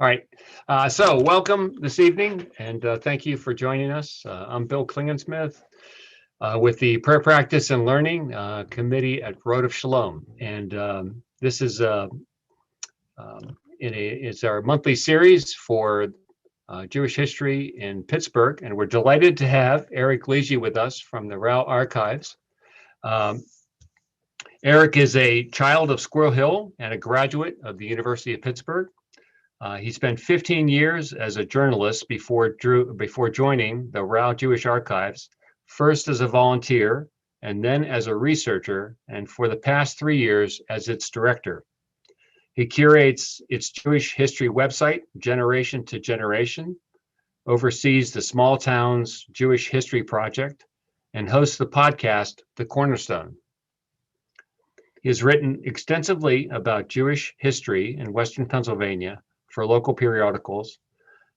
All right. So welcome this evening, and thank you for joining us. I'm Bill Klingensmith with the Prayer Practice and Learning Committee at Rodef Shalom. And this is it's our monthly series for Jewish history in Pittsburgh. And we're delighted to have Eric Lidji with us from the Rauh archives. Eric is a child of Squirrel Hill and a graduate of the University of Pittsburgh. He spent 15 years as a journalist before joining the Rauh Jewish Archives, first as a volunteer and then as a researcher, and for the past 3 years as its director. He curates its Jewish history website, Generation to Generation, oversees the Small Towns Jewish History Project, and hosts the podcast, The Cornerstone. He has written extensively about Jewish history in Western Pennsylvania for local periodicals.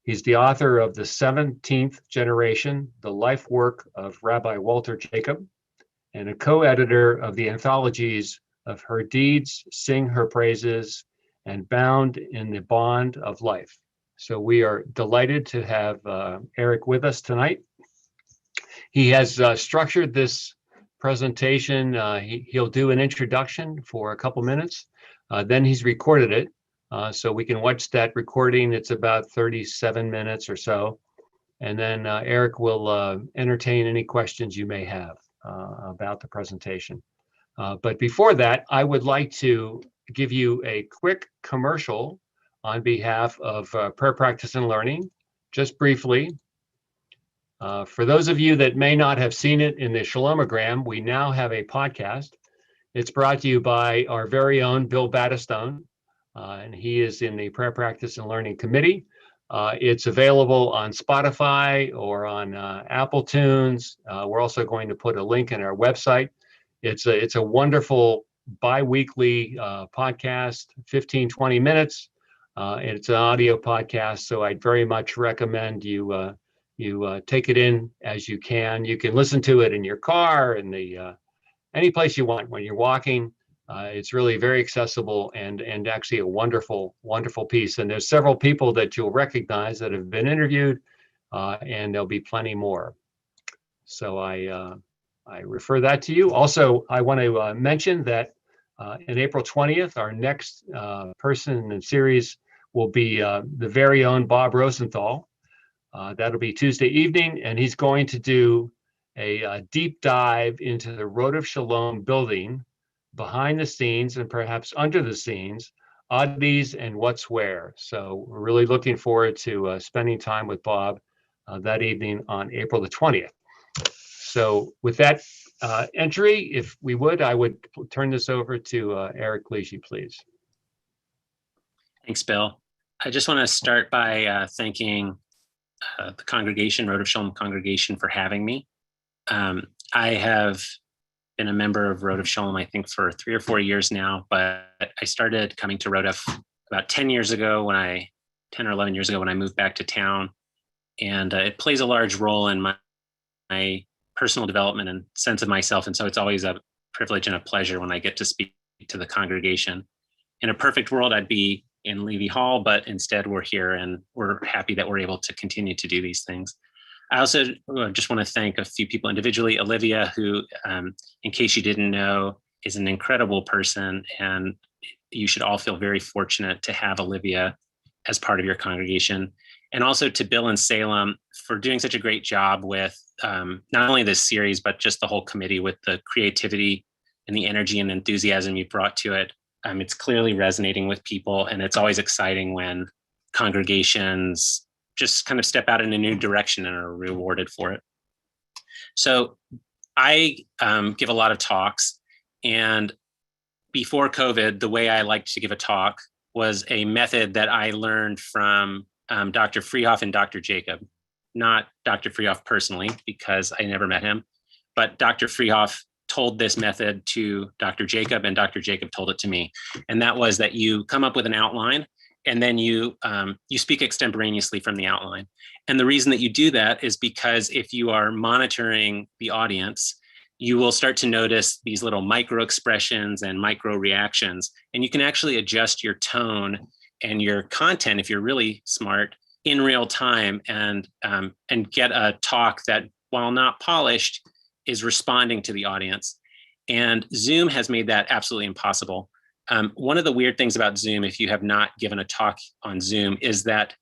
He's the author of The 17th Generation, The Life Work of Rabbi Walter Jacob, and a co-editor of the anthologies of Her Deeds, Sing Her Praises, and Bound in the Bond of Life. So we are delighted to have Eric with us tonight. He has structured this presentation. He'll do an introduction for a couple minutes. Then he's recorded it. So we can watch that recording. It's about 37 minutes or so. And then Eric will entertain any questions you may have about the presentation. But before that, I would like to give you a quick commercial on behalf of Prayer Practice and Learning, just briefly. For those of you that may not have seen it in the Shalomogram, we now have a podcast. It's brought to you by our very own Bill Battistone. And he is in the Prayer Practice and Learning Committee. It's available on Spotify or on Apple Tunes. We're also going to put a link in our website. It's a wonderful bi-weekly podcast, 15, 20 minutes. It's an audio podcast, so I'd very much recommend you take it in as you can. You can listen to it in your car, in any place you want when you're walking. It's really very accessible and actually a wonderful, wonderful piece. And there's several people that you'll recognize that have been interviewed, and there'll be plenty more. So I refer that to you. Also, I want to mention that on April 20th, our next person in the series will be the very own Bob Rosenthal. That'll be Tuesday evening, and he's going to do a deep dive into the Rodef Shalom building, behind the scenes and perhaps under the scenes, oddities and what's where. So we're really looking forward to spending time with Bob that evening on April the 20th. So with that entry, if we would, I would turn this over to Eric Lidji, please. Thanks, Bill. I just want to start by thanking the congregation, Rodef Shalom congregation, for having me. I have been a member of Rodef Shalom, I think, for 3 or 4 years now, but I started coming to Rodef about 10 or 11 years ago when I moved back to town. And it plays a large role in my personal development and sense of myself. And so it's always a privilege and a pleasure when I get to speak to the congregation. In a perfect world, I'd be in Levy Hall, but instead we're here and we're happy that we're able to continue to do these things. I also just want to thank a few people individually. Olivia, who, in case you didn't know, is an incredible person, and you should all feel very fortunate to have Olivia as part of your congregation. And also to Bill and Salem for doing such a great job with not only this series, but just the whole committee, with the creativity and the energy and enthusiasm you brought to it. It's clearly resonating with people, and it's always exciting when congregations just kind of step out in a new direction and are rewarded for it. So I give a lot of talks, and before COVID, the way I liked to give a talk was a method that I learned from Dr. Freehoff and Dr. Jacob. Not Dr. Freehoff personally, because I never met him, but Dr. Freehoff told this method to Dr. Jacob, and Dr. Jacob told it to me. And that was that you come up with an outline, and then you speak extemporaneously from the outline. And the reason that you do that is because if you are monitoring the audience, you will start to notice these little micro expressions and micro reactions, and you can actually adjust your tone and your content, if you're really smart, in real time and get a talk that, while not polished, is responding to the audience. And Zoom has made that absolutely impossible. One of the weird things about Zoom, if you have not given a talk on Zoom, is that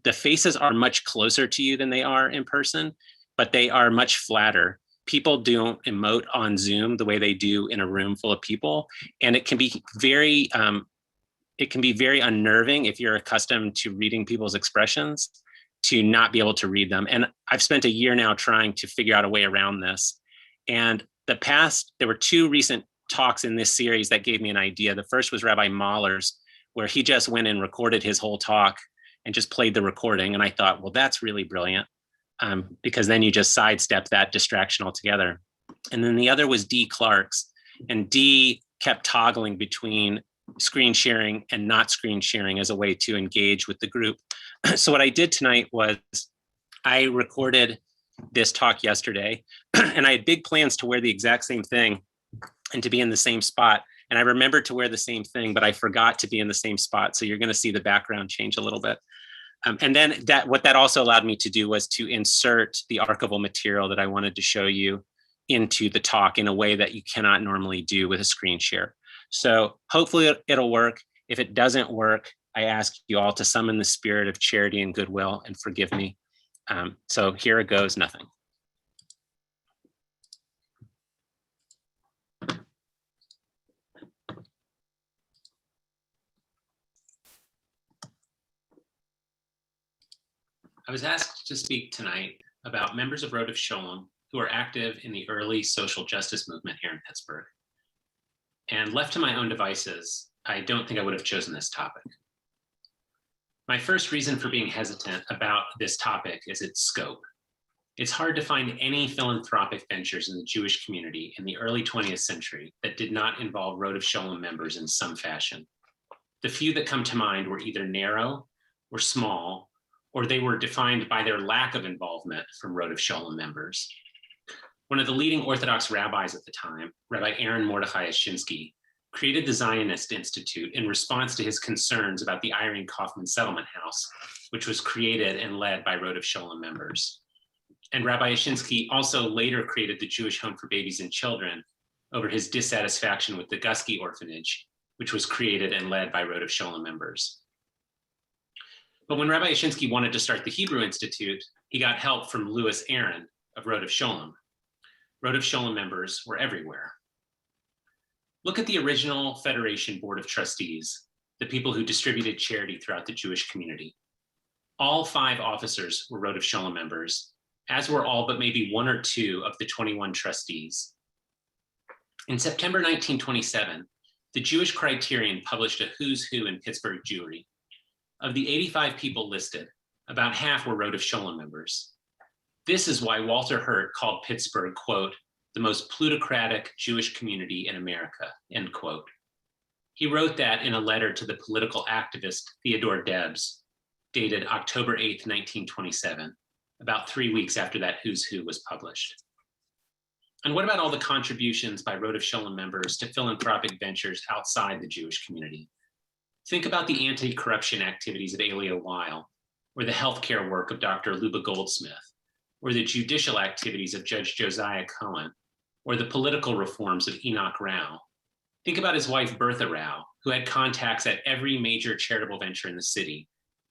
the faces are much closer to you than they are in person, but they are much flatter. People don't emote on Zoom the way they do in a room full of people. And it can be very unnerving if you're accustomed to reading people's expressions to not be able to read them. And I've spent a year now trying to figure out a way around this. And there were two recent talks in this series that gave me an idea. The first was Rabbi Mahler's, where he just went and recorded his whole talk and just played the recording. And I thought, well, that's really brilliant, because then you just sidestep that distraction altogether. And then the other was Dee Clark's, and Dee kept toggling between screen sharing and not screen sharing as a way to engage with the group. So what I did tonight was I recorded this talk yesterday, and I had big plans to wear the exact same thing and to be in the same spot. And I remembered to wear the same thing, but I forgot to be in the same spot. So you're going to see the background change a little bit. And then what that also allowed me to do was to insert the archival material that I wanted to show you into the talk in a way that you cannot normally do with a screen share. So hopefully it'll work. If it doesn't work, I ask you all to summon the spirit of charity and goodwill and forgive me. So here it goes, nothing. I was asked to speak tonight about members of Rodef Shalom who are active in the early social justice movement here in Pittsburgh. And left to my own devices, I don't think I would have chosen this topic. My first reason for being hesitant about this topic is its scope. It's hard to find any philanthropic ventures in the Jewish community in the early 20th century that did not involve Rodef Shalom members in some fashion. The few that come to mind were either narrow or small, or they were defined by their lack of involvement from Rodef Shalom members. One of the leading Orthodox rabbis at the time, Rabbi Mordechai Schinsky, created the Zionist Institute in response to his concerns about the Irene Kaufman Settlement House, which was created and led by Rodef Shalom members. And Rabbi Schinsky also later created the Jewish Home for Babies and Children over his dissatisfaction with the Gusky Orphanage, which was created and led by Rodef Shalom members. But when Rabbi Schinsky wanted to start the Hebrew Institute, he got help from Louis Aaron of Rodef Shalom. Rodef Shalom members were everywhere. Look at the original Federation Board of Trustees, the people who distributed charity throughout the Jewish community. All 5 officers were Rodef Shalom members, as were all but maybe 1 or 2 of the 21 trustees. In September 1927, the Jewish Criterion published a who's who in Pittsburgh Jewry. Of the 85 people listed, about half were Rodef Shalom members. This is why Walter Hurt called Pittsburgh, quote, the most plutocratic Jewish community in America, end quote. He wrote that in a letter to the political activist Theodore Debs, dated October 8th, 1927, about 3 weeks after that who's who was published. And what about all the contributions by Rodef Shalom members to philanthropic ventures outside the Jewish community? Think about the anti-corruption activities of Elia Weil, or the healthcare work of Dr. Luba Goldsmith, or the judicial activities of Judge Josiah Cohen, or the political reforms of Enoch Rauh. Think about his wife, Bertha Rauh, who had contacts at every major charitable venture in the city,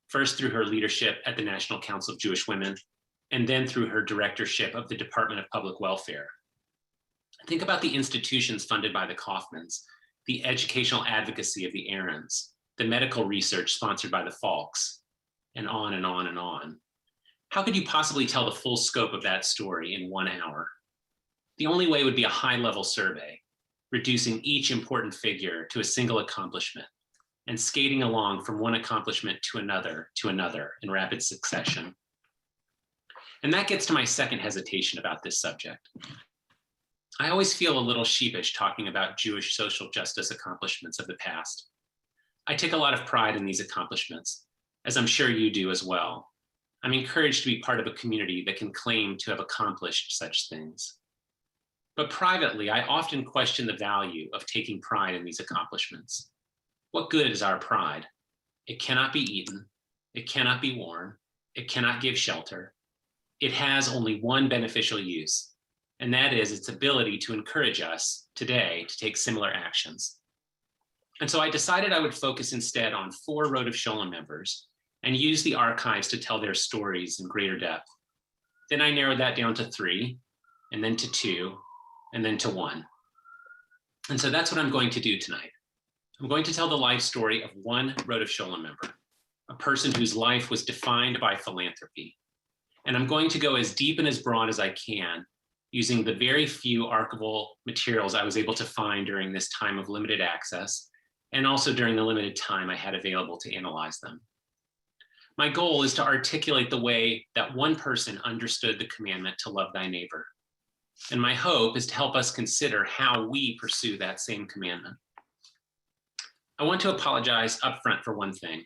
first through her leadership at the National Council of Jewish Women, and then through her directorship of the Department of Public Welfare. Think about the institutions funded by the Kaufmans, the educational advocacy of the Aarons, the medical research sponsored by the Falks, and on and on and on. How could you possibly tell the full scope of that story in 1 hour? The only way would be a high-level survey, reducing each important figure to a single accomplishment and skating along from one accomplishment to another in rapid succession. And that gets to my second hesitation about this subject. I always feel a little sheepish talking about Jewish social justice accomplishments of the past. I take a lot of pride in these accomplishments, as I'm sure you do as well. I'm encouraged to be part of a community that can claim to have accomplished such things. But privately, I often question the value of taking pride in these accomplishments. What good is our pride? It cannot be eaten. It cannot be worn. It cannot give shelter. It has only one beneficial use, and that is its ability to encourage us today to take similar actions. And so I decided I would focus instead on 4 Rodef Shalom members and use the archives to tell their stories in greater depth. Then I narrowed that down to 3, and then to 2, and then to 1. And so that's what I'm going to do tonight. I'm going to tell the life story of one Rodef Shalom member, a person whose life was defined by philanthropy. And I'm going to go as deep and as broad as I can, using the very few archival materials I was able to find during this time of limited access, and also during the limited time I had available to analyze them. My goal is to articulate the way that one person understood the commandment to love thy neighbor. And my hope is to help us consider how we pursue that same commandment. I want to apologize upfront for one thing.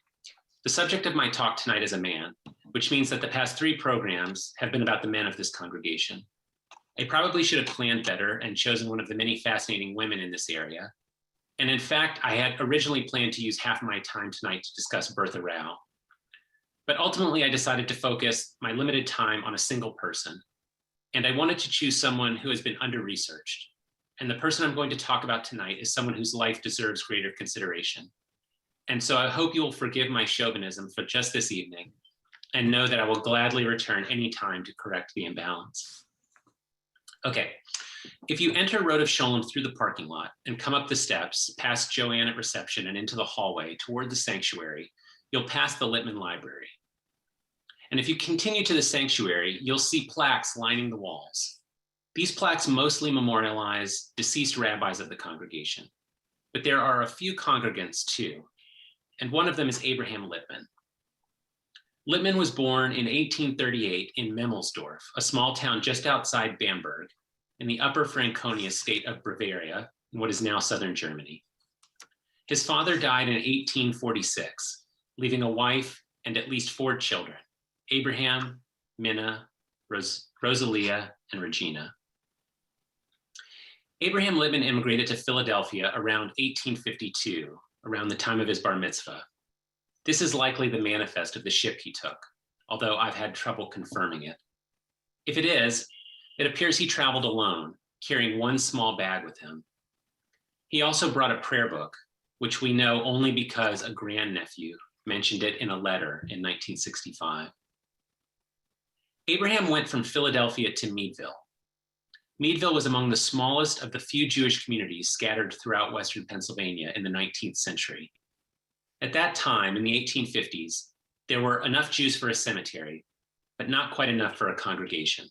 The subject of my talk tonight is a man, which means that the past 3 programs have been about the men of this congregation. I probably should have planned better and chosen one of the many fascinating women in this area. And in fact, I had originally planned to use half of my time tonight to discuss Bertha Rauh. But ultimately, I decided to focus my limited time on a single person. And I wanted to choose someone who has been under-researched. And the person I'm going to talk about tonight is someone whose life deserves greater consideration. And so I hope you will forgive my chauvinism for just this evening and know that I will gladly return any time to correct the imbalance. Okay, if you enter Rodef Shalom through the parking lot and come up the steps, past Joanne at reception and into the hallway toward the sanctuary, you'll pass the Lippman Library. And if you continue to the sanctuary, you'll see plaques lining the walls. These plaques mostly memorialize deceased rabbis of the congregation, but there are a few congregants too, and one of them is Abraham Lippman. Lippman was born in 1838 in Memmelsdorf, a small town just outside Bamberg, in the Upper Franconia state of Bavaria, in what is now southern Germany. His father died in 1846, leaving a wife and at least 4 children, Abraham, Minna, Rosalia, and Regina. Abraham Lippman immigrated to Philadelphia around 1852, around the time of his bar mitzvah. This is likely the manifest of the ship he took, although I've had trouble confirming it. If it is, it appears he traveled alone, carrying one small bag with him. He also brought a prayer book, which we know only because a grandnephew mentioned it in a letter in 1965. Abraham went from Philadelphia to Meadville. Meadville was among the smallest of the few Jewish communities scattered throughout Western Pennsylvania in the 19th century. At that time, in the 1850s, there were enough Jews for a cemetery, but not quite enough for a congregation.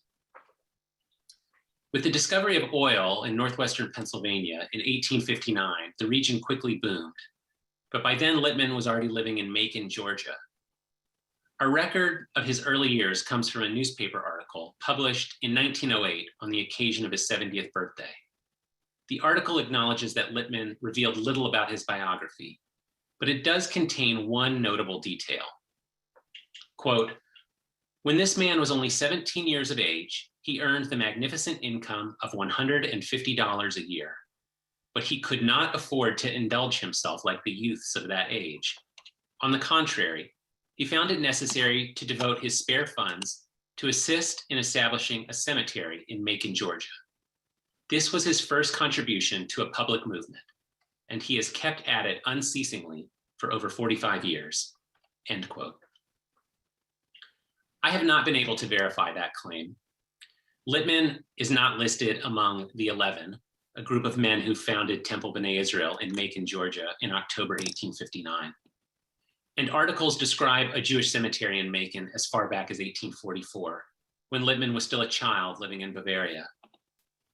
With the discovery of oil in northwestern Pennsylvania in 1859, the region quickly boomed. But by then, Littman was already living in Macon, Georgia. Our record of his early years comes from a newspaper article published in 1908 on the occasion of his 70th birthday. The article acknowledges that Littman revealed little about his biography, but it does contain one notable detail. Quote, "When this man was only 17 years of age, he earned the magnificent income of $150 a year, but he could not afford to indulge himself like the youths of that age. On the contrary, he found it necessary to devote his spare funds to assist in establishing a cemetery in Macon, Georgia. This was his first contribution to a public movement, and he has kept at it unceasingly for over 45 years, end quote. I have not been able to verify that claim. Littman is not listed among the 11, a group of men who founded Temple B'nai Israel in Macon, Georgia in October 1859. And articles describe a Jewish cemetery in Macon as far back as 1844, when Littman was still a child living in Bavaria.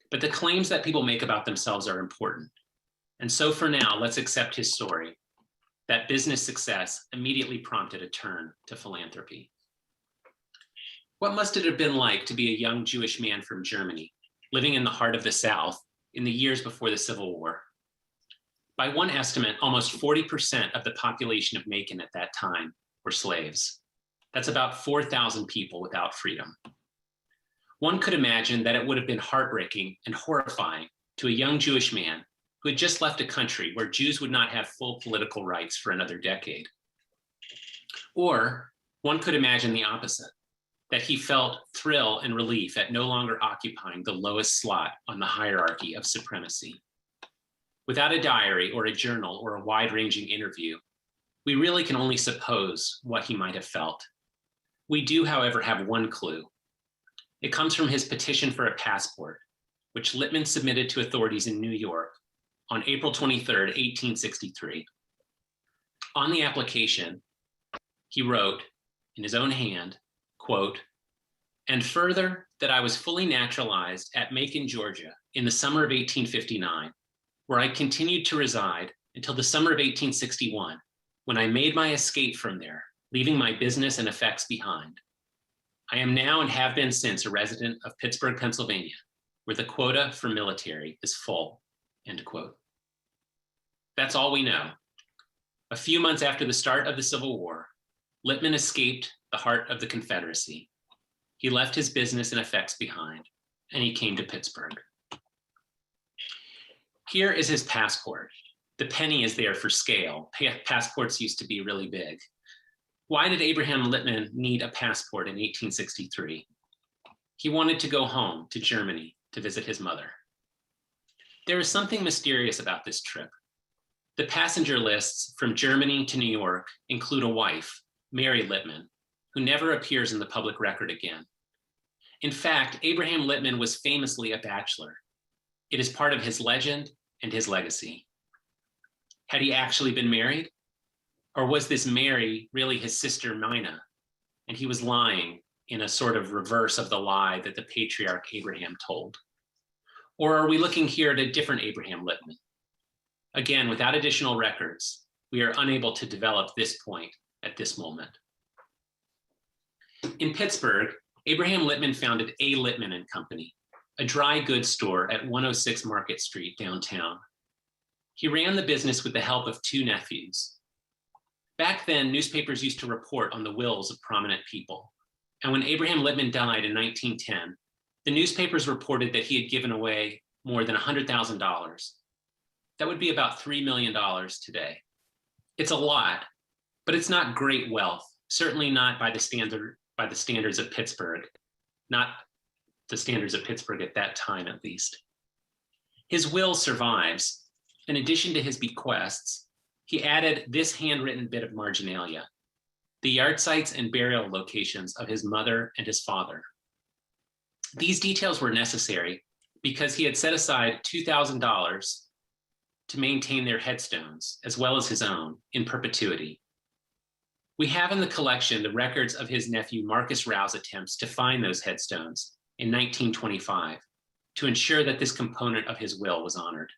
But the claims that people make about themselves are important. And so for now, let's accept his story, that business success immediately prompted a turn to philanthropy. What must it have been like to be a young Jewish man from Germany, living in the heart of the South in the years before the Civil War? By one estimate, almost 40% of the population of Macon at that time were slaves. That's about 4,000 people without freedom. One could imagine that it would have been heartbreaking and horrifying to a young Jewish man who had just left a country where Jews would not have full political rights for another decade. Or one could imagine the opposite, that he felt thrill and relief at no longer occupying the lowest slot on the hierarchy of supremacy. Without a diary or a journal or a wide-ranging interview, we really can only suppose what he might have felt. We do, however, have one clue. It comes from his petition for a passport, which Lippman submitted to authorities in New York on April 23rd, 1863. On the application, he wrote in his own hand, quote, "And further, that I was fully naturalized at Macon, Georgia in the summer of 1859, where I continued to reside until the summer of 1861, when I made my escape from there, leaving my business and effects behind. I am now and have been since a resident of Pittsburgh, Pennsylvania, where the quota for military is full," end quote. That's all we know. A few months after the start of the Civil War, Lippman escaped the heart of the Confederacy. He left his business and effects behind, and he came to Pittsburgh. Here is his passport. The penny is there for scale. Passports used to be really big. Why did Abraham Lippman need a passport in 1863? He wanted to go home to Germany to visit his mother. There is something mysterious about this trip. The passenger lists from Germany to New York include a wife, Mary Lippman, who never appears in the public record again. In fact, Abraham Lippman was famously a bachelor. It is part of his legend and his legacy. Had he actually been married? Or was this Mary really his sister Mina, and he was lying in a sort of reverse of the lie that the patriarch Abraham told? Or are we looking here at a different Abraham Lippman? Again, without additional records, we are unable to develop this point at this moment. In Pittsburgh, Abraham Lippman founded A. Lippman and Company, a dry goods store at 106 Market Street downtown. He ran the business with the help of two nephews. Back then, newspapers used to report on the wills of prominent people. And when Abraham Lippman died in 1910, the newspapers reported that he had given away more than $100,000. That would be about $3 million today. It's a lot, but it's not great wealth, certainly not by the standards of Pittsburgh, not the standards of Pittsburgh at that time, at least. His will survives. In addition to his bequests, he added this handwritten bit of marginalia, the yard sites and burial locations of his mother and his father. These details were necessary because he had set aside $2,000 to maintain their headstones, as well as his own, in perpetuity. We have in the collection the records of his nephew Marcus Rauh's attempts to find those headstones in 1925 to ensure that this component of his will was honored.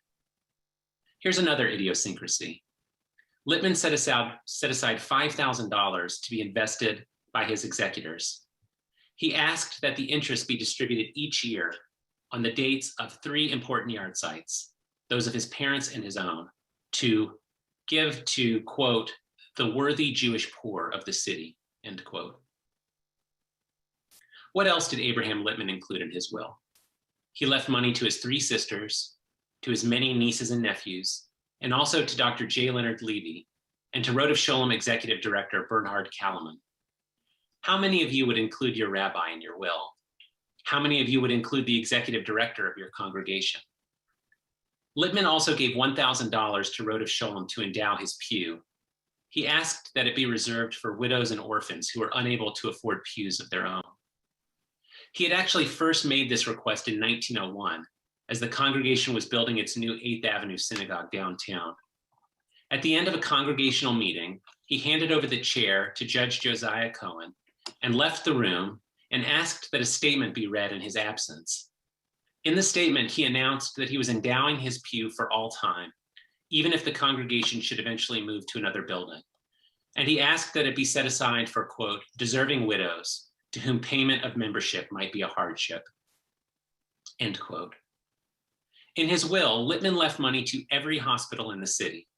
Here's another idiosyncrasy. Lippman set aside $5,000 to be invested by his executors. He asked that the interest be distributed each year on the dates of three important yard sites, those of his parents and his own, to give to, quote, the worthy Jewish poor of the city, end quote. What else did Abraham Lippman include in his will? He left money to his three sisters, to his many nieces and nephews, and also to Dr. J. Leonard Levy, and to Rodef Shalom Executive Director Bernhard Kalaman. How many of you would include your rabbi in your will? How many of you would include the executive director of your congregation? Lippman also gave $1,000 to Rodef Shalom to endow his pew. He asked that it be reserved for widows and orphans who were unable to afford pews of their own. He had actually first made this request in 1901, as the congregation was building its new 8th Avenue synagogue downtown. At the end of a congregational meeting, he handed over the chair to Judge Josiah Cohen and left the room and asked that a statement be read in his absence. In the statement, he announced that he was endowing his pew for all time, even if the congregation should eventually move to another building. And he asked that it be set aside for, quote, deserving widows to whom payment of membership might be a hardship, end quote. In his will, Lippman left money to every hospital in the city,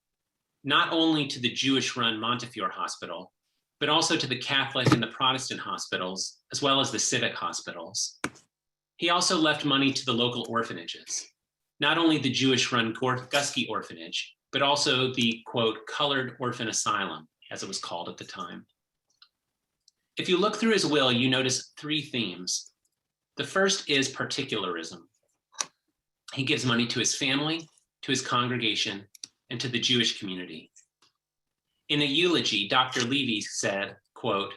not only to the Jewish-run Montefiore Hospital, but also to the Catholic and the Protestant hospitals, as well as the civic hospitals. He also left money to the local orphanages, not only the Jewish-run Gusky Orphanage, but also the, quote, colored orphan asylum, as it was called at the time. If you look through his will, you notice three themes. The first is particularism. He gives money to his family, to his congregation, and to the Jewish community. In a eulogy, Dr. Levy said, quote,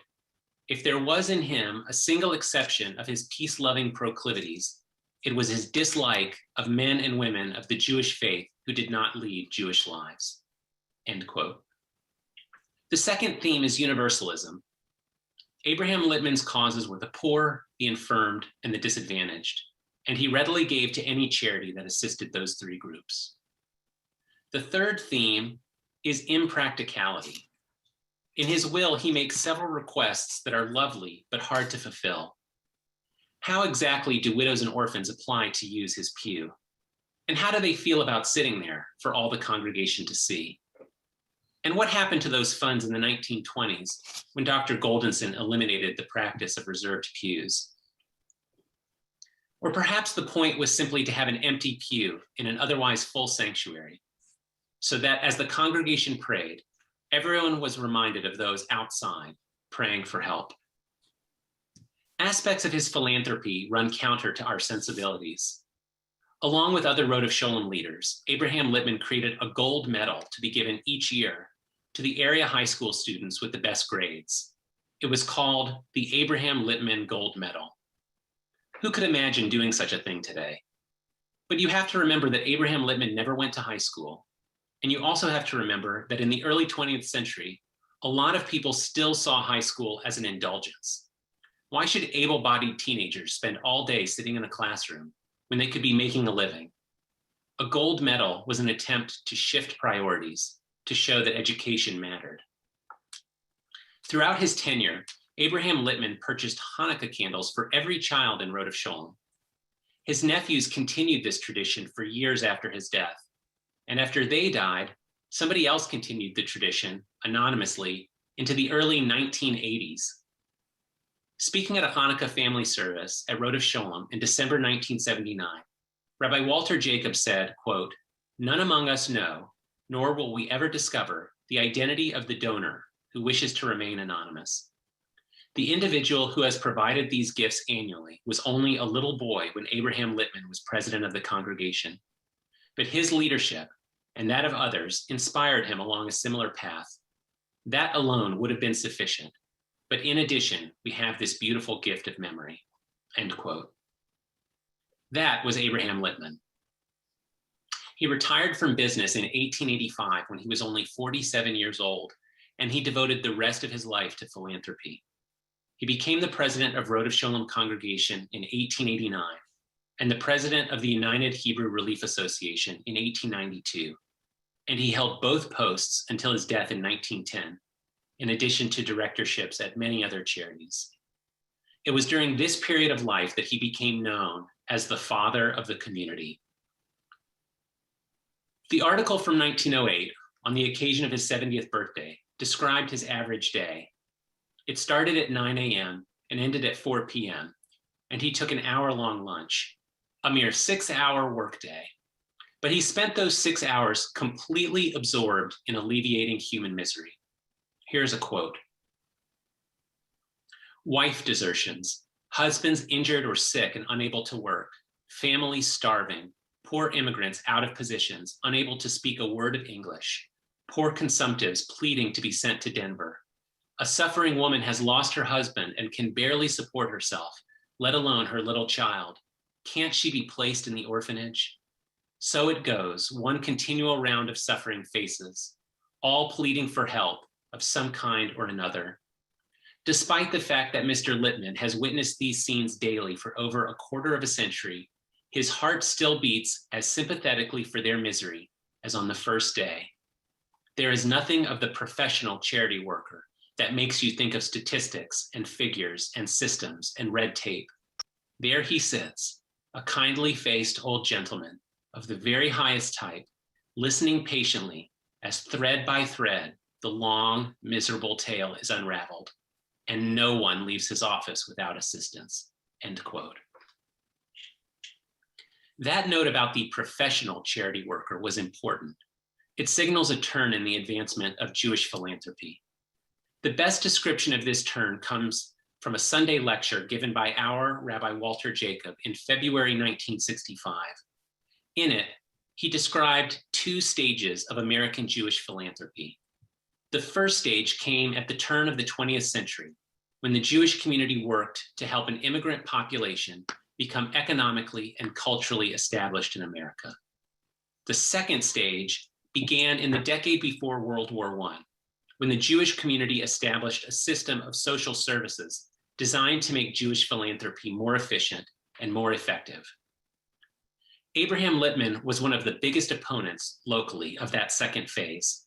"If there was in him a single exception of his peace-loving proclivities, it was his dislike of men and women of the Jewish faith who did not lead Jewish lives." End quote. The second theme is universalism. Abraham Lippman's causes were the poor, the infirmed, and the disadvantaged, and he readily gave to any charity that assisted those three groups. The third theme is impracticality. In his will, he makes several requests that are lovely but hard to fulfill. How exactly do widows and orphans apply to use his pew? And how do they feel about sitting there for all the congregation to see? And what happened to those funds in the 1920s when Dr. Goldenson eliminated the practice of reserved pews? Or perhaps the point was simply to have an empty pew in an otherwise full sanctuary, so that as the congregation prayed, everyone was reminded of those outside praying for help. Aspects of his philanthropy run counter to our sensibilities. Along with other Rodef Shalom leaders, Abraham Lippman created a gold medal to be given each year to the area high school students with the best grades. It was called the Abraham Lippman Gold Medal. Who could imagine doing such a thing today? But you have to remember that Abraham Lippman never went to high school. And you also have to remember that in the early 20th century, a lot of people still saw high school as an indulgence. Why should able-bodied teenagers spend all day sitting in a classroom when they could be making a living? A gold medal was an attempt to shift priorities, to show that education mattered. Throughout his tenure, Abraham Lippman purchased Hanukkah candles for every child in Rodef Shalom. His nephews continued this tradition for years after his death. And after they died, somebody else continued the tradition anonymously into the early 1980s. Speaking at a Hanukkah family service at Rodef Shalom in December 1979, Rabbi Walter Jacobs said, quote, "None among us know, nor will we ever discover, the identity of the donor who wishes to remain anonymous. The individual who has provided these gifts annually was only a little boy when Abraham Lippman was president of the congregation. But his leadership and that of others inspired him along a similar path. That alone would have been sufficient. But in addition, we have this beautiful gift of memory." End quote. That was Abraham Lippman. He retired from business in 1885 when he was only 47 years old, and he devoted the rest of his life to philanthropy. He became the president of Rodef Shalom Congregation in 1889 and the president of the United Hebrew Relief Association in 1892. And he held both posts until his death in 1910, in addition to directorships at many other charities. It was during this period of life that he became known as the father of the community. The article from 1908, on the occasion of his 70th birthday, described his average day. It started at 9 a.m. and ended at 4 p.m., and he took an hour-long lunch, a mere 6-hour workday. But he spent those 6 hours completely absorbed in alleviating human misery. Here's a quote. "Wife desertions, husbands injured or sick and unable to work, families starving, poor immigrants out of positions, unable to speak a word of English, poor consumptives pleading to be sent to Denver. A suffering woman has lost her husband and can barely support herself, let alone her little child. Can't she be placed in the orphanage? So it goes, one continual round of suffering faces, all pleading for help of some kind or another. Despite the fact that Mr. Lippman has witnessed these scenes daily for over a quarter of a century, his heart still beats as sympathetically for their misery as on the first day. There is nothing of the professional charity worker that makes you think of statistics and figures and systems and red tape. There he sits, a kindly-faced old gentleman of the very highest type, listening patiently as thread by thread the long, miserable tale is unraveled, and no one leaves his office without assistance." End quote. That note about the professional charity worker was important. It signals a turn in the advancement of Jewish philanthropy. The best description of this turn comes from a Sunday lecture given by our Rabbi Walter Jacob in February 1965. In it, he described two stages of American Jewish philanthropy. The first stage came at the turn of the 20th century, when the Jewish community worked to help an immigrant population become economically and culturally established in America. The second stage began in the decade before World War I, when the Jewish community established a system of social services designed to make Jewish philanthropy more efficient and more effective. Abraham Lippman was one of the biggest opponents locally of that second phase.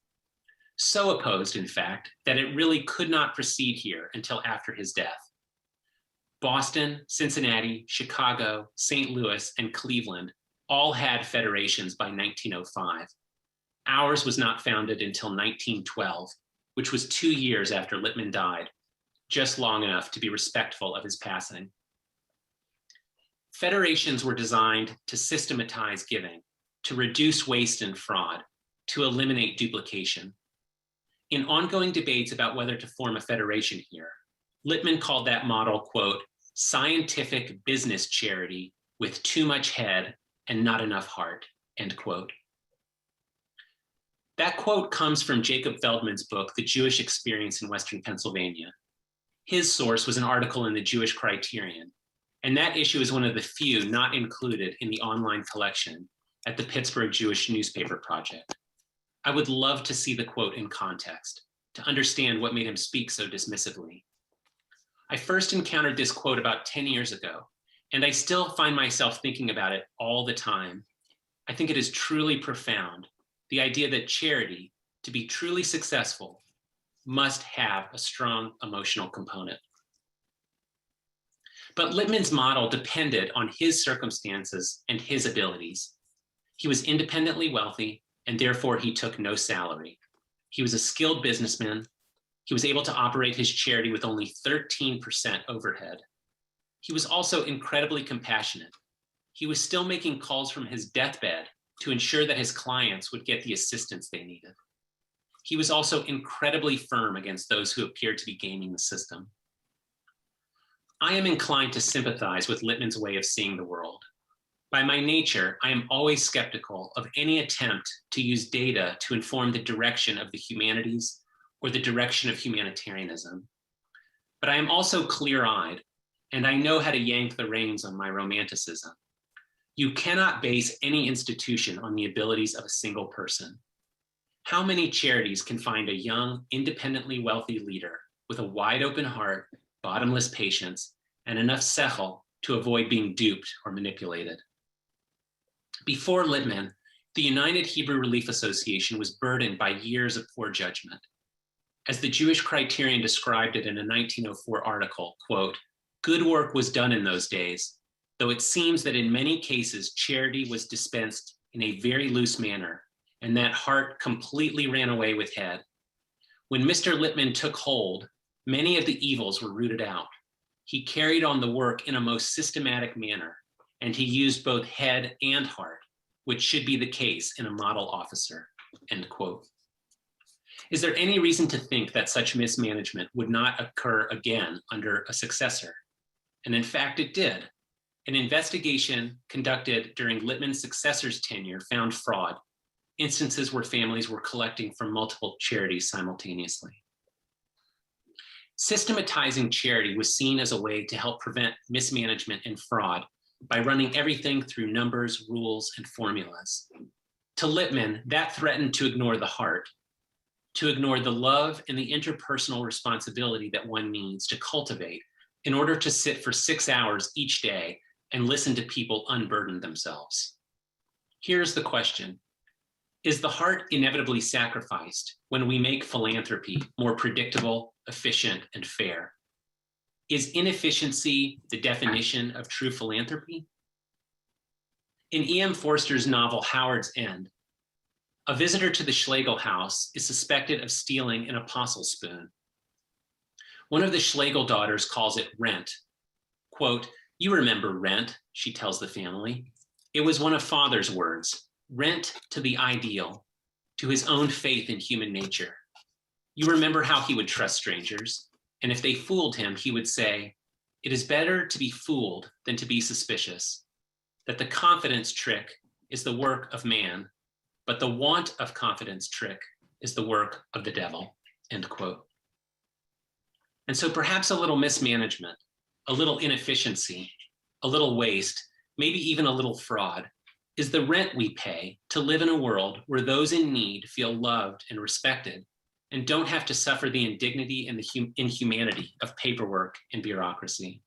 So opposed, in fact, that it really could not proceed here until after his death. Boston, Cincinnati, Chicago, St. Louis, and Cleveland all had federations by 1905. Ours was not founded until 1912, which was 2 years after Lippman died, just long enough to be respectful of his passing. Federations were designed to systematize giving, to reduce waste and fraud, to eliminate duplication. In ongoing debates about whether to form a federation here, Lippman called that model, quote, scientific business charity with too much head and not enough heart, end quote. That quote comes from Jacob Feldman's book, The Jewish Experience in Western Pennsylvania. His source was an article in the Jewish Criterion, and that issue is one of the few not included in the online collection at the Pittsburgh Jewish Newspaper Project. I would love to see the quote in context, to understand what made him speak so dismissively. I first encountered this quote about 10 years ago, and I still find myself thinking about it all the time. I think it is truly profound, the idea that charity, to be truly successful, must have a strong emotional component. But Lippman's model depended on his circumstances and his abilities. He was independently wealthy, and therefore he took no salary. He was a skilled businessman. He was able to operate his charity with only 13% overhead. He was also incredibly compassionate. He was still making calls from his deathbed to ensure that his clients would get the assistance they needed. He was also incredibly firm against those who appeared to be gaming the system. I am inclined to sympathize with Lippman's way of seeing the world. By my nature, I am always skeptical of any attempt to use data to inform the direction of the humanities or the direction of humanitarianism. But I am also clear-eyed, and I know how to yank the reins on my romanticism. You cannot base any institution on the abilities of a single person. How many charities can find a young, independently wealthy leader with a wide open heart, bottomless patience, and enough sechel to avoid being duped or manipulated? Before Lippman, the United Hebrew Relief Association was burdened by years of poor judgment. As the Jewish Criterion described it in a 1904 article, quote, good work was done in those days, though it seems that in many cases charity was dispensed in a very loose manner, and that heart completely ran away with head. When Mr. Lippman took hold, many of the evils were rooted out. He carried on the work in a most systematic manner, and he used both head and heart, which should be the case in a model officer, end quote. Is there any reason to think that such mismanagement would not occur again under a successor? And in fact, it did. An investigation conducted during Lippman's successor's tenure found fraud, instances where families were collecting from multiple charities simultaneously. Systematizing charity was seen as a way to help prevent mismanagement and fraud by running everything through numbers, rules, and formulas. To Lippman, that threatened to ignore the heart, to ignore the love and the interpersonal responsibility that one needs to cultivate in order to sit for 6 hours each day and listen to people unburden themselves. Here's the question. Is the heart inevitably sacrificed when we make philanthropy more predictable, efficient, and fair? Is inefficiency the definition of true philanthropy? In E.M. Forster's novel, Howard's End, a visitor to the Schlegel house is suspected of stealing an apostle spoon. One of the Schlegel daughters calls it rent. Quote, you remember rent, she tells the family. It was one of Father's words, rent to the ideal, to his own faith in human nature. You remember how he would trust strangers, and if they fooled him, he would say, "It is better to be fooled than to be suspicious, that the confidence trick is the work of man, but the want of confidence trick is the work of the devil," end quote. And so perhaps a little mismanagement, a little inefficiency, a little waste, maybe even a little fraud, is the rent we pay to live in a world where those in need feel loved and respected and don't have to suffer the indignity and the inhumanity of paperwork and bureaucracy.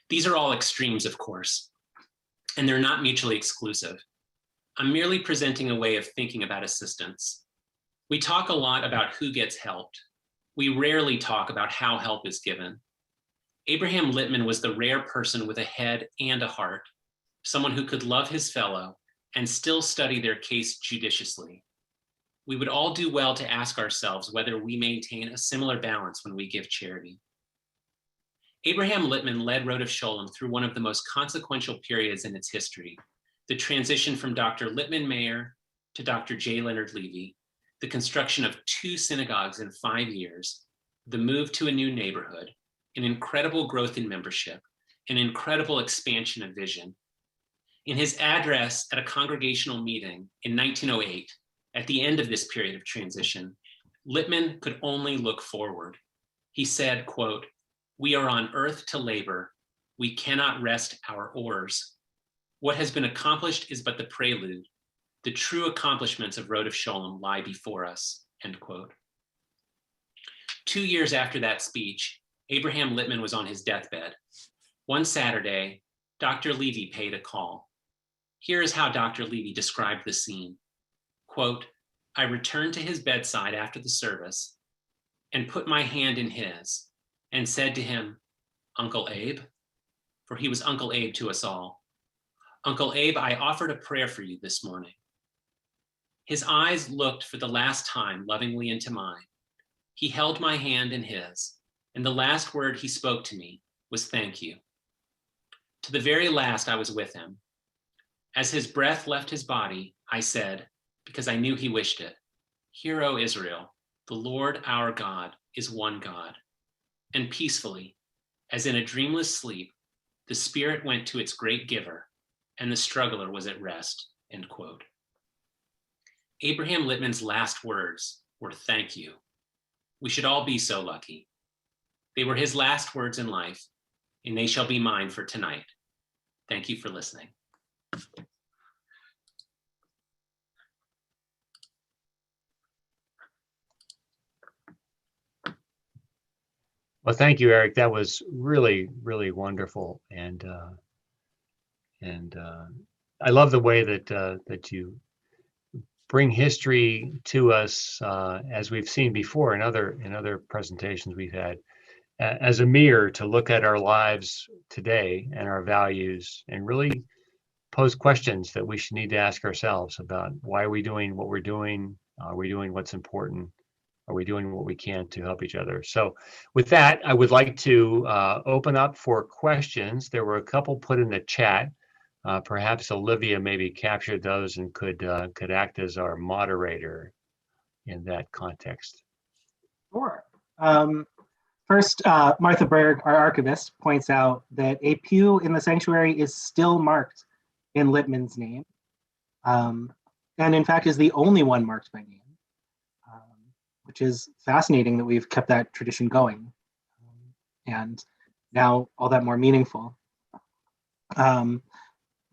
These are all extremes, of course, and they're not mutually exclusive. I'm merely presenting a way of thinking about assistance. We talk a lot about who gets helped. We rarely talk about how help is given. Abraham Lippman was the rare person with a head and a heart, someone who could love his fellow and still study their case judiciously. We would all do well to ask ourselves whether we maintain a similar balance when we give charity. Abraham Lippman led Rodef Shalom through one of the most consequential periods in its history, the transition from Dr. Lippman Mayer to Dr. J. Leonard Levy, the construction of 2 synagogues in 5 years, the move to a new neighborhood, an incredible growth in membership, an incredible expansion of vision. In his address at a congregational meeting in 1908, at the end of this period of transition, Lippman could only look forward. He said, quote, "We are on earth to labor. We cannot rest our oars. What has been accomplished is but the prelude. The true accomplishments of Rodef Shalom lie before us," end quote. 2 years after that speech, Abraham Lippman was on his deathbed. One Saturday, Dr. Levy paid a call. Here is how Dr. Levy described the scene. Quote, "I returned to his bedside after the service and put my hand in his and said to him, 'Uncle Abe,' for he was Uncle Abe to us all. 'Uncle Abe, I offered a prayer for you this morning.' His eyes looked for the last time lovingly into mine. He held my hand in his, and the last word he spoke to me was thank you. To the very last, I was with him. As his breath left his body, I said, because I knew he wished it, 'Hear, O Israel, the Lord our God is one God.' And peacefully, as in a dreamless sleep, the spirit went to its great giver, and the struggler was at rest," end quote. Abraham Lippman's last words were thank you. We should all be so lucky. They were his last words in life, and they shall be mine for tonight. Thank you for listening. Well, thank you, Eric. That was really, really wonderful, and I love the way that you bring history to us, as we've seen before in other presentations we've had, as a mirror to look at our lives today and our values, and really pose questions that we should need to ask ourselves about why are we doing what we're doing? Are we doing what's important? Are we doing what we can to help each other? So with that, I would like to open up for questions. There were a couple put in the chat. Perhaps Olivia maybe captured those and could act as our moderator in that context. Sure. First, Martha Berg, our archivist, points out that a pew in the sanctuary is still marked in Lippman's name, and in fact is the only one marked by name, which is fascinating that we've kept that tradition going, and now all that more meaningful.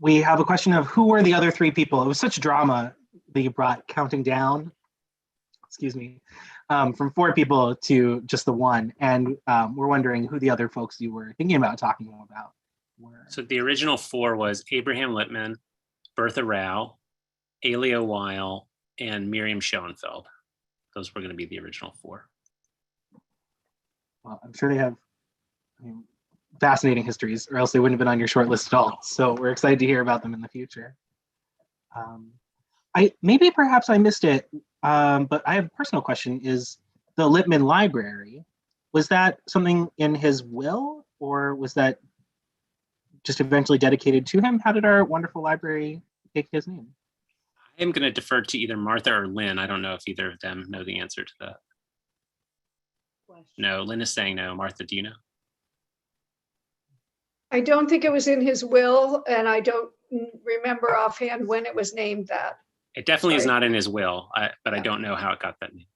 We have a question of who were the other 3 people. It was such drama that you brought counting down, excuse me, from 4 people to just the 1. And we're wondering who the other folks you were thinking about talking about were. So the original 4 was Abraham Lippman, Bertha Rauh, Alia Weil, and Miriam Schoenfeld. Those were going to be the original 4. Well, I'm sure they have fascinating histories, or else they wouldn't have been on your short list at all. So we're excited to hear about them in the future. Perhaps I missed it, but I have a personal question. Is the Lippman Library, was that something in his will, or was that just eventually dedicated to him? How did our wonderful library take his name? I'm going to defer to either Martha or Lynn. I don't know if either of them know the answer to that. No, Lynn is saying no. Martha, do you know? I don't think it was in his will, and I don't remember offhand when it was named that. It definitely is Sorry. not in his will, but I don't know how it got that name.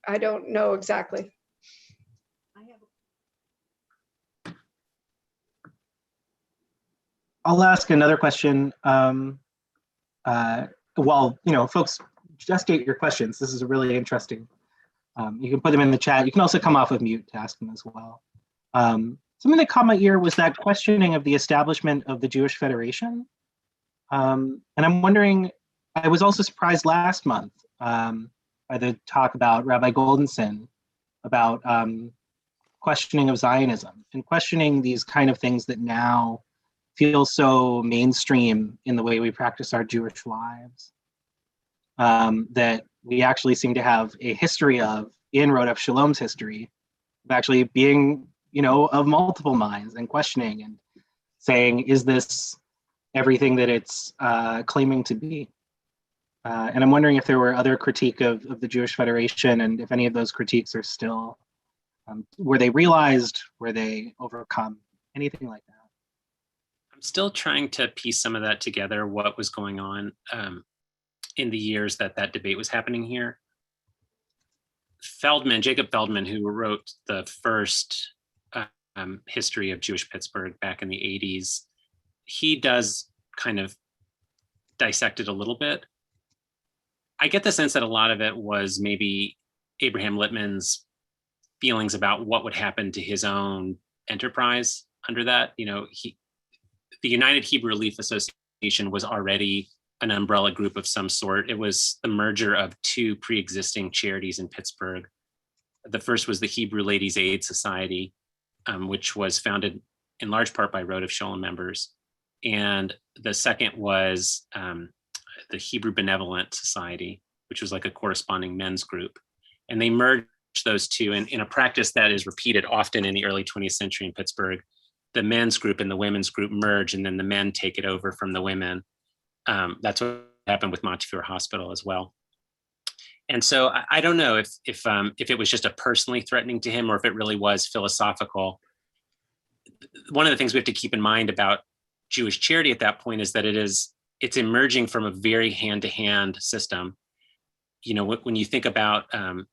I don't know exactly. I'll ask another question. Well, folks, just get your questions. This is really interesting. You can put them in the chat. You can also come off of mute to ask them as well. Something that caught my ear was that questioning of the establishment of the Jewish Federation. And I'm wondering, I was also surprised last month by the talk about Rabbi Goldenson about questioning of Zionism and questioning these kind of things that now feel so mainstream in the way we practice our Jewish lives, that we actually seem to have a history of, in Rodef Shalom's history, of actually being, of multiple minds and questioning and saying, is this everything that it's claiming to be? And I'm wondering if there were other critique of the Jewish Federation, and if any of those critiques are still, were they realized, were they overcome, anything like that? I'm still trying to piece some of that together, what was going on in the years that debate was happening here. Jacob Feldman, who wrote the first history of Jewish Pittsburgh back in the 80s, he does kind of dissect it a little bit. I get the sense that a lot of it was maybe Abraham Lippman's feelings about what would happen to his own enterprise under that. The United Hebrew Relief Association was already an umbrella group of some sort. It was the merger of two pre-existing charities in Pittsburgh. The first was the Hebrew Ladies Aid Society, which was founded in large part by Rodef Shalom members. And the second was the Hebrew Benevolent Society, which was like a corresponding men's group. And they merged those two in a practice that is repeated often in the early 20th century in Pittsburgh. The men's group and the women's group merge, and then the men take it over from the women. That's what happened with Montefiore Hospital as well. And so I don't know if it was just a personally threatening to him or if it really was philosophical. One of the things we have to keep in mind about Jewish charity at that point is that it's emerging from a very hand-to-hand system. When you think about,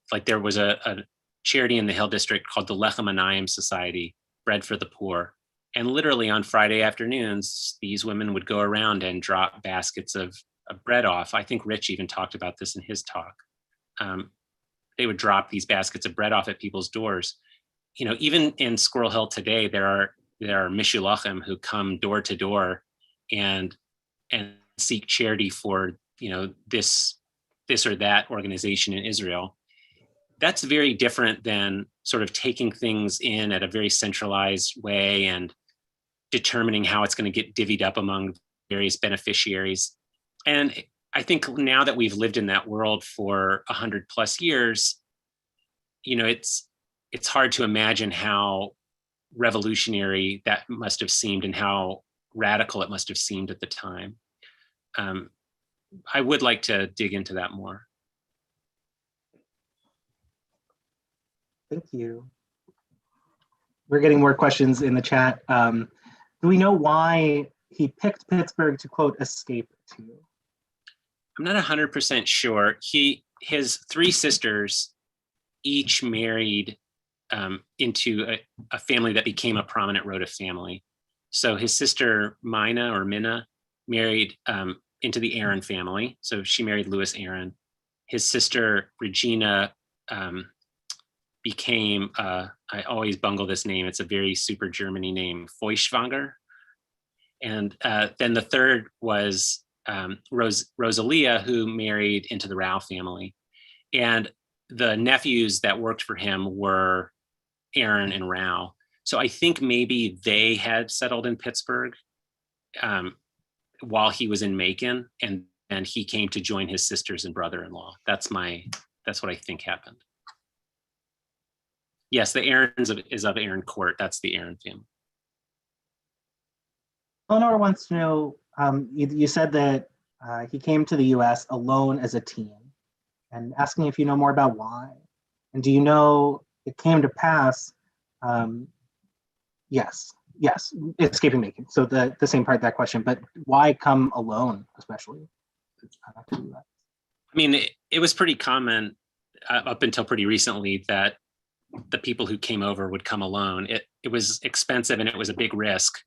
like there was a charity in the Hill District called the Lechem Anayim Society, Bread for the Poor. And literally on Friday afternoons, these women would go around and drop baskets of bread off. I think Rich even talked about this in his talk. They would drop these baskets of bread off at people's doors. Even in Squirrel Hill today, there are mishulachim who come door to door and seek charity for this or that organization in Israel. That's very different than sort of taking things in at a very centralized way and determining how it's going to get divvied up among various beneficiaries. And I think now that we've lived in that world for 100+ years, it's hard to imagine how revolutionary that must have seemed and how radical it must have seemed at the time. I would like to dig into that more. Thank you. We're getting more questions in the chat. Do we know why he picked Pittsburgh to, quote, escape to? I'm not 100% sure. His three sisters each married into a family that became a prominent Rodef family. So his sister Minna married into the Aaron family. So she married Louis Aaron. His sister Regina became, I always bungle this name, it's a very super Germany name, Feuchtwanger. And then the third was Rosalia, who married into the Rauh family. And the nephews that worked for him were Aaron and Rauh. So I think maybe they had settled in Pittsburgh while he was in Macon, and he came to join his sisters and brother-in-law. That's what I think happened. Yes, the Aarons is of Aaron Court. That's the Aaron family. Eleanor wants to know, you said that He came to the US alone as a teen, and asking if you know more about why. And do you know it came to pass? Yes, escaping making. So the same part of that question, but why come alone, especially? I mean, it was pretty common up until pretty recently that the people who came over would come alone. It was expensive and it was a big risk.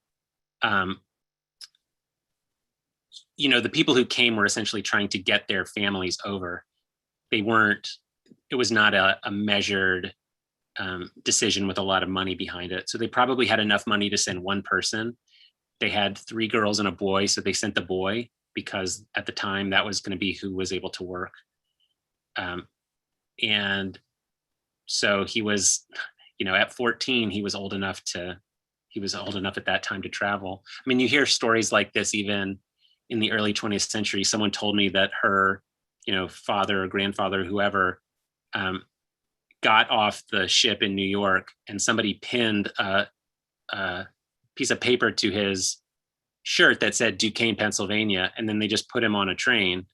You know, the people who came were essentially trying to get their families over. It was not a measured decision with a lot of money behind it. So they probably had enough money to send one person. They had 3 girls and a boy, so they sent the boy because at the time that was going to be who was able to work. And so he was, you know, at 14, he was old enough at that time to travel. I mean, you hear stories like this even in the early 20th century. Someone told me that her, you know, father or grandfather, whoever, got off the ship in New York and somebody pinned a piece of paper to his shirt that said Duquesne, Pennsylvania, and then they just put him on a train,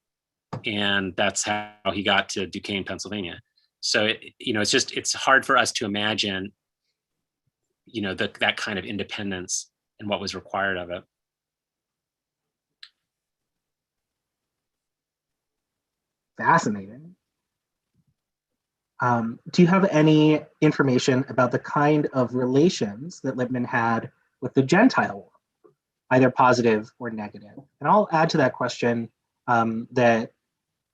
and that's how he got to Duquesne, Pennsylvania. So it's hard for us to imagine, you know, that kind of independence and what was required of it. Fascinating. Do you have any information about the kind of relations that Lippman had with the Gentile world, either positive or negative? And I'll add to that question that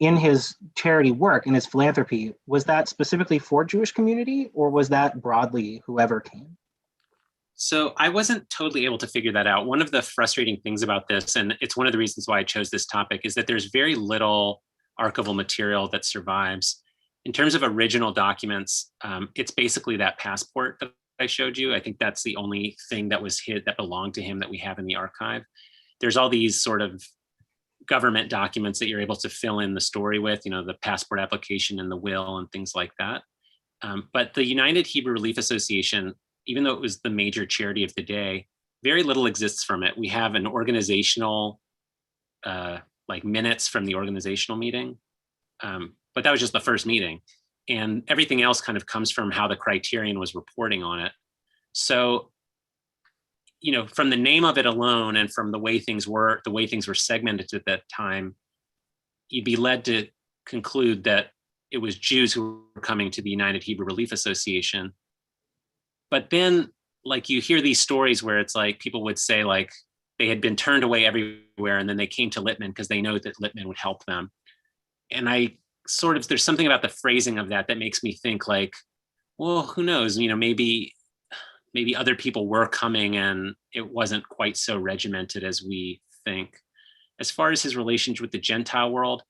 in his charity work, in his philanthropy, was that specifically for Jewish community, or was that broadly whoever came? So I wasn't totally able to figure that out. One of the frustrating things about this, and it's one of the reasons why I chose this topic, is that there's very little archival material that survives. In terms of original documents, it's basically that passport that I showed you. I think that's the only thing that was that belonged to him that we have in the archive. There's all these sort of government documents that you're able to fill in the story with, you know, the passport application and the will and things like that. But the United Hebrew Relief Association, even though it was the major charity of the day, very little exists from it. We have an organizational, like minutes from the organizational meeting. But that was just the first meeting. And everything else kind of comes from how the Criterion was reporting on it. So, you know, from the name of it alone and from the way things were segmented at that time, you'd be led to conclude that it was Jews who were coming to the United Hebrew Relief Association. But then, like, you hear these stories where it's like people would say, like, they had been turned away everywhere and then they came to Lippman because they know that Lippman would help them. And there's something about the phrasing of that makes me think, like, well, who knows, you know, maybe other people were coming and it wasn't quite so regimented as we think. As far as his relationship with the Gentile world,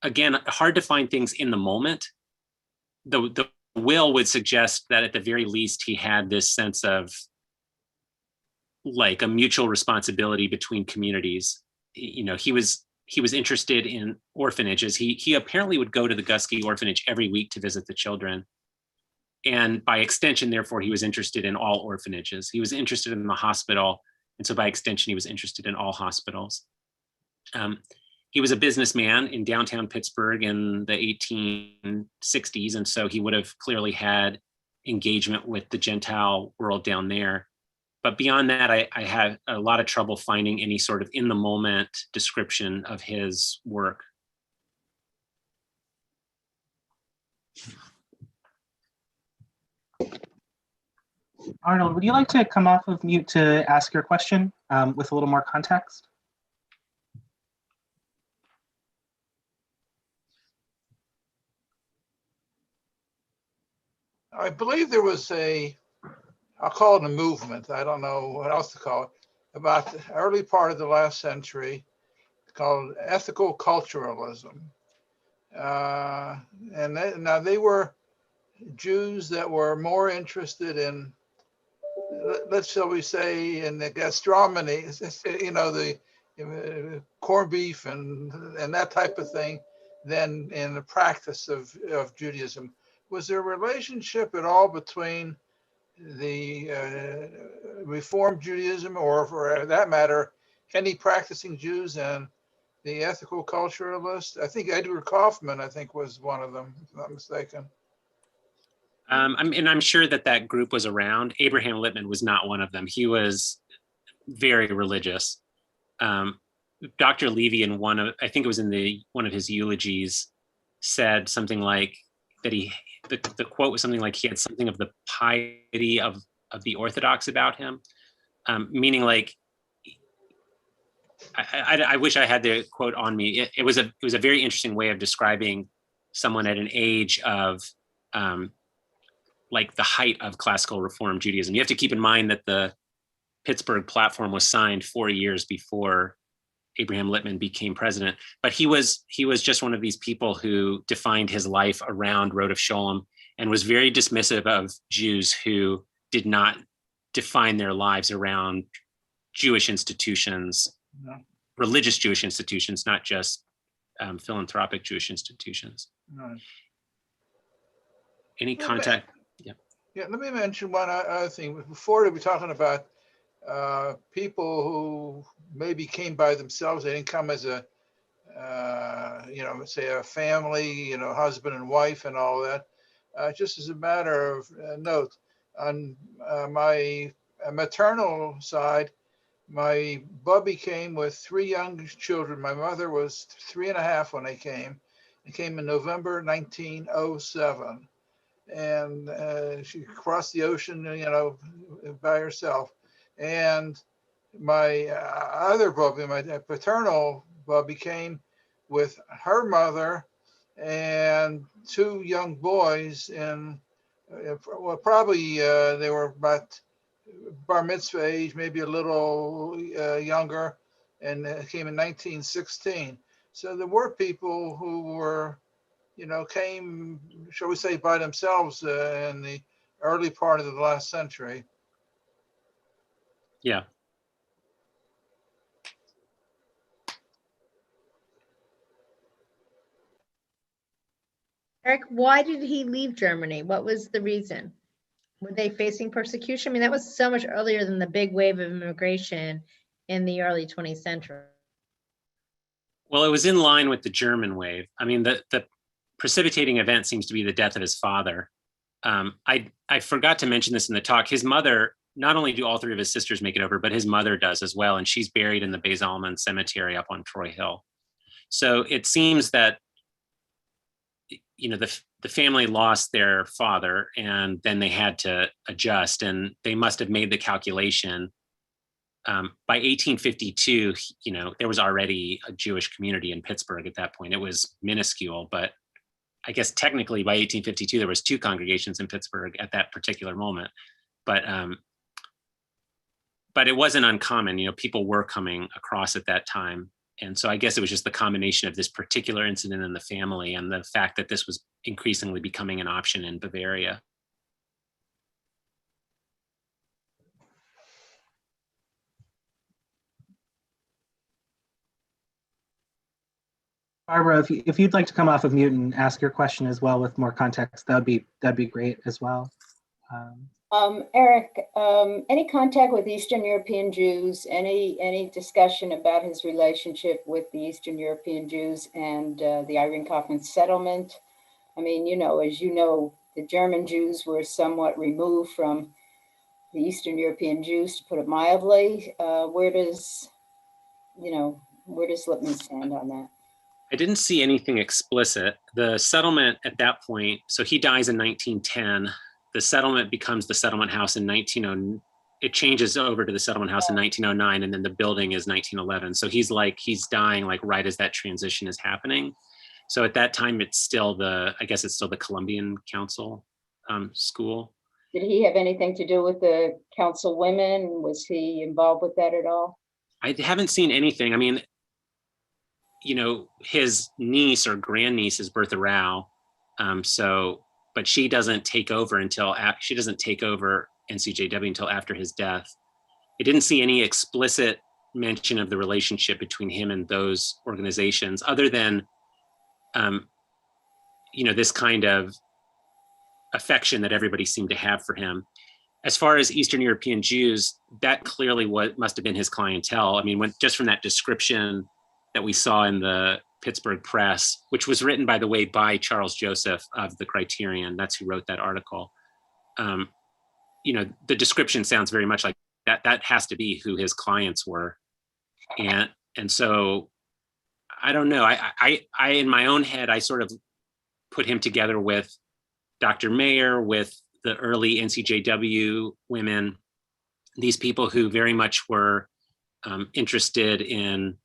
again, hard to find things in the moment. The will would suggest that at the very least he had this sense of like a mutual responsibility between communities. You know, he was interested in orphanages. He apparently would go to the Gusky orphanage every week to visit the children. And by extension, therefore, he was interested in all orphanages. He was interested in the hospital. And so by extension, he was interested in all hospitals. He was a businessman in downtown Pittsburgh in the 1860s. And so he would have clearly had engagement with the Gentile world down there. But beyond that, I had a lot of trouble finding any sort of in the moment description of his work. Arnold, would you like to come off of mute to ask your question with a little more context? I believe there was I'll call it a movement, I don't know what else to call it, about the early part of the last century called ethical culturalism. And they were Jews that were more interested in, shall we say, in the gastronomy, you know, the corned beef and that type of thing, than in the practice of Judaism. Was there a relationship at all between the Reformed Judaism, or for that matter, any practicing Jews, and the ethical culturalist. I think Edgar Kaufman, I think, was one of them, if I'm not mistaken. I'm sure that group was around. Abraham Lippman was not one of them. He was very religious. Dr. Levy in I think it was in one of his eulogies, said something like that the quote was something like he had something of the piety of the Orthodox about him, meaning like, I wish I had the quote on me. It was a very interesting way of describing someone at an age of like the height of classical Reform Judaism. You have to keep in mind that the Pittsburgh Platform was signed 4 years before Abraham Lippman became president. But he was just one of these people who defined his life around Rodef Shalom and was very dismissive of Jews who did not define their lives around Jewish institutions, religious Jewish institutions, not just philanthropic Jewish institutions. Any contact? Yeah, let me mention one other thing. Before we were talking about people who maybe came by themselves. They didn't come as a, say a family, husband and wife and all that. Just as a matter of note, on my maternal side, my bubby came with 3 young children. My mother was 3.5 when they came. They came in November 1907. And she crossed the ocean, by herself. And my other bubby, my paternal bubby, came with her mother and 2 young boys. And probably they were about bar mitzvah age, maybe a little younger, and came in 1916. So there were people who were, came, shall we say, by themselves in the early part of the last century. Yeah. Eric, why did he leave Germany? What was the reason? Were they facing persecution? I mean, that was so much earlier than the big wave of immigration in the early 20th century. Well, it was in line with the German wave. I mean, the precipitating event seems to be the death of his father. I forgot to mention this in the talk. His mother, not only do all 3 of his sisters make it over, but his mother does as well. And she's buried in the Beis Alman Cemetery up on Troy Hill. So it seems that, the family lost their father and then they had to adjust, and they must have made the calculation. By 1852, there was already a Jewish community in Pittsburgh at that point. It was minuscule, but I guess technically by 1852, there was 2 congregations in Pittsburgh at that particular moment. But it wasn't uncommon, people were coming across at that time. And so I guess it was just the combination of this particular incident in the family and the fact that this was increasingly becoming an option in Bavaria. Barbara, if you'd like to come off of mute and ask your question as well with more context, that'd be great as well. Eric, any contact with Eastern European Jews? Any discussion about his relationship with the Eastern European Jews and the Irene Kaufman settlement? I mean, as you know, the German Jews were somewhat removed from the Eastern European Jews, to put it mildly. Where does Lippman stand on that? I didn't see anything explicit. The settlement at that point, so he dies in 1910. The settlement becomes the settlement house in 1909. It changes over to the settlement house in 1909, and then the building is 1911. So he's dying like right as that transition is happening. So at that time, it's still the Columbian Council school. Did he have anything to do with the council women? Was he involved with that at all? I haven't seen anything. I mean, his niece or grandniece is Bertha Rauh. But she doesn't take over NCJW until after his death. I didn't see any explicit mention of the relationship between him and those organizations, other than, this kind of affection that everybody seemed to have for him. As far as Eastern European Jews, that clearly must have been his clientele. I mean, just from that description that we saw in the Pittsburgh Press, which was written, by the way, by Charles Joseph of the Criterion. That's who wrote that article. The description sounds very much like that has to be who his clients were. And so I don't know. I in my own head, I sort of put him together with Dr. Mayer, with the early NCJW women, these people who very much were interested in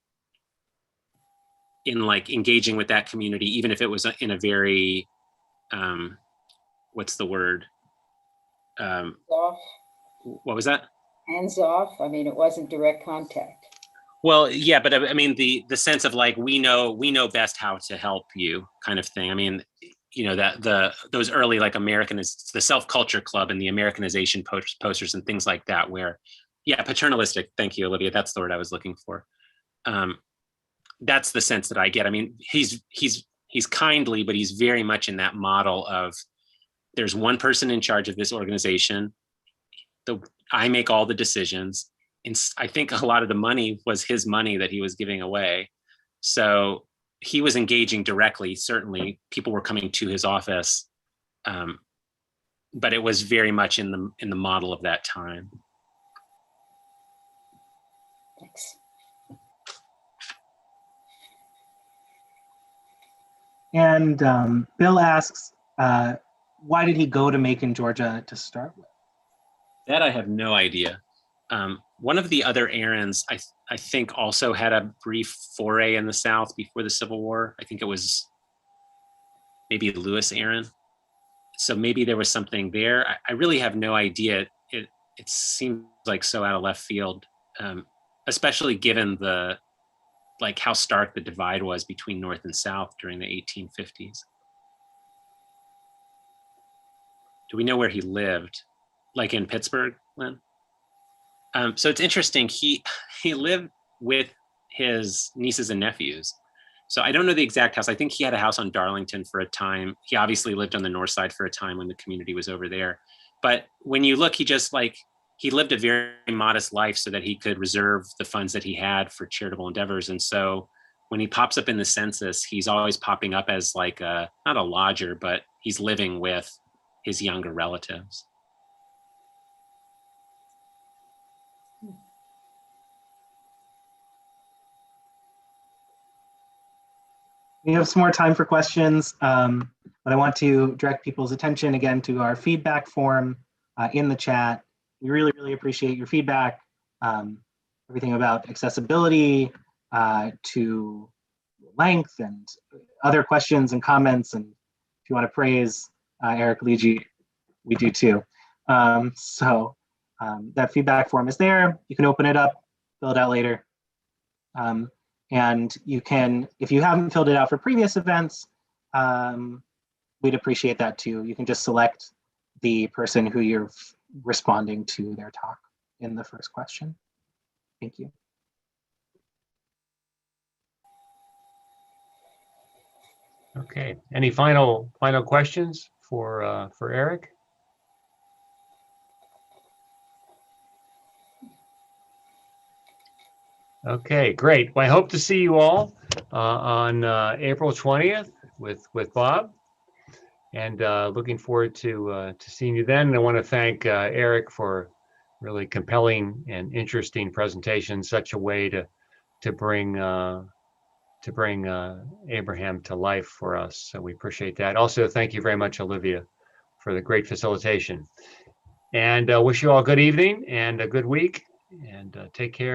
like engaging with that community, even if it was in a very, what's the word? Off. What was that? Hands off. I mean, it wasn't direct contact. Well, yeah, but I mean, the sense of like, we know best how to help you kind of thing. I mean, those early like the Self-Culture Club and the Americanization posters and things like that, where, yeah, paternalistic. Thank you, Olivia. That's the word I was looking for. That's the sense that I get. I mean, he's kindly, but he's very much in that model of there's one person in charge of this organization. I make all the decisions. And I think a lot of the money was his money that he was giving away. So he was engaging directly. Certainly people were coming to his office, but it was very much in the model of that time. Thanks. And Bill asks, why did he go to Macon, Georgia to start with? That I have no idea. One of the other Aarons, I think, also had a brief foray in the South before the Civil War. I think it was maybe Lewis Aaron. So maybe there was something there. I really have no idea. It seems like so out of left field, especially given how stark the divide was between North and South during the 1850s. Do we know where he lived? Like in Pittsburgh, Lynn? So it's interesting. He lived with his nieces and nephews. So I don't know the exact house. I think he had a house on Darlington for a time. He obviously lived on the north side for a time when the community was over there. But when you look, he lived a very modest life so that he could reserve the funds that he had for charitable endeavors. And so when he pops up in the census, he's always popping up as like not a lodger, but he's living with his younger relatives. We have some more time for questions, but I want to direct people's attention again to our feedback form in the chat. We really, really appreciate your feedback. Everything about accessibility to length and other questions and comments. And if you want to praise Eric Lidji, we do too. So that feedback form is there. You can open it up, fill it out later. And you can, if you haven't filled it out for previous events, we'd appreciate that too. You can just select the person who you're responding to their talk in the first question. Thank you. Okay, any final questions for Eric? Okay, great. Well, I hope to see you all on April 20th with Bob, and looking forward to seeing you then. And I want to thank Eric for really compelling and interesting presentation, such a way to bring Abraham to life for us. So we appreciate that. Also, thank you very much, Olivia, for the great facilitation. And wish you all a good evening and a good week, and take care.